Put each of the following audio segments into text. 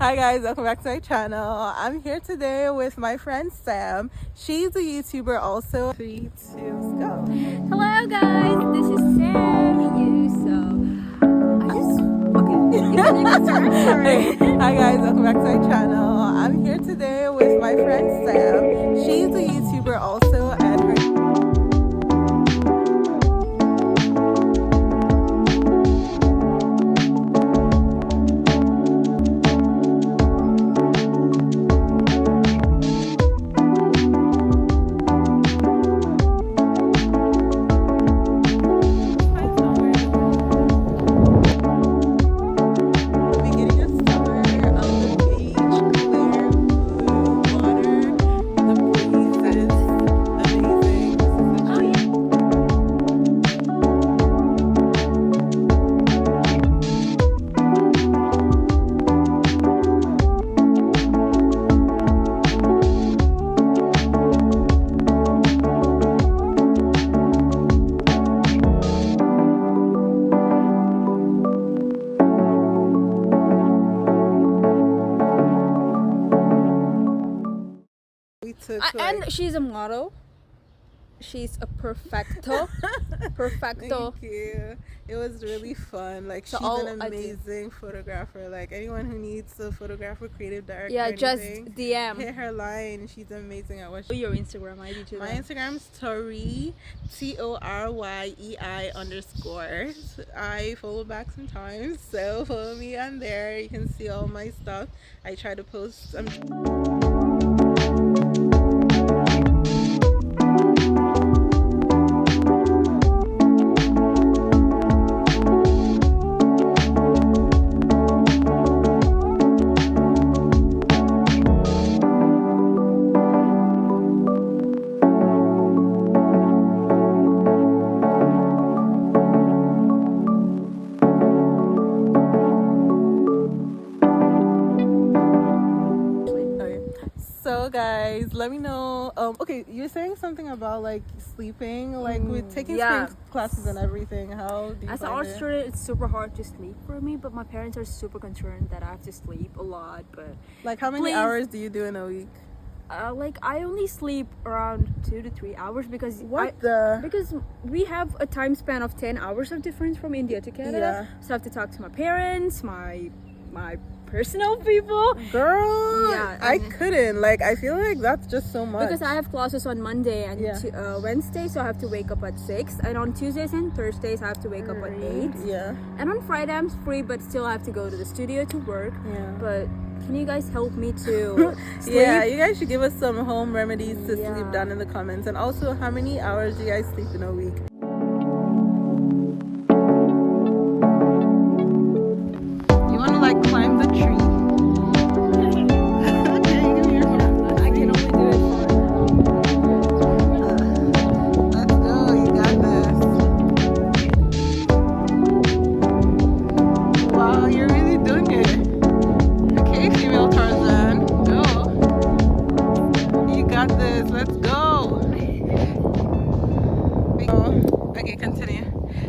Hi guys, welcome back to my channel. I'm here today with my friend Sam. She's a YouTuber also. 3, 2, go. Hello guys, this is Sam. You can start. Sorry. Hi guys, welcome back to my channel. I'm here today with my friend Sam. She's a YouTuber also, and her And she's a model. She's a perfecto. Thank you. It was really fun. Like, So she's all an I do- amazing photographer. Like, anyone who needs a photographer, creative director, Yeah, just anything, DM. hit her line. She's amazing at what she Your Instagram ID too. My Instagram's Tori, TORYEI_. I follow back sometimes, so follow me on there. You can see all my stuff. I try to post. So guys, let me know. Okay, you're saying something about like sleeping, like with taking yeah. spring classes and everything. How do you As an find art it? student, it's super hard to sleep for me, but my parents are super concerned that I have to sleep a lot. But Like, how many Please. hours do you do in a week? like I only sleep around 2 to 3 hours because because we have a time span of 10 hours of difference from India to Canada. Yeah. So I have to talk to my parents, my personal people. Girl, Yeah, I couldn't. Like, I feel like that's just so much. Because I have classes on Monday and Wednesday, so I have to wake up at 6. And on Tuesdays and Thursdays, I have to wake up at 8. Yeah. And on Friday, I'm free, but still I have to go to the studio to work. Yeah. But can you guys help me to sleep? Yeah, you guys should give us some home remedies to Yeah. sleep down in the comments. And also, how many hours do you guys sleep in a week? You want to like climb the tree? I can only do it for Let's go, you got this. Wow, you're really doing it. Okay, female Tarzan, go. You got this, let's go. Okay, continue.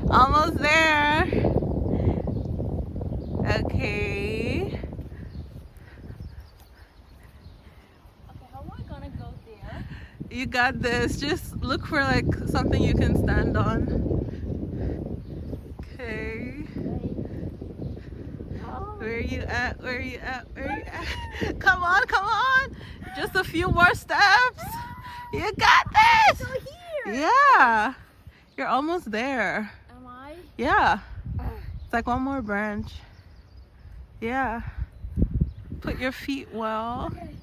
Almost there. Okay. Okay, how am I gonna go there? You got this. Just look for like something you can stand on. Okay. Where you at? Where you at? Where you at? Come on, come on. Just a few more steps. You got this. So here. Yeah. You're almost there. Am I? Yeah. It's like one more branch. Yeah. Put your feet well. Okay.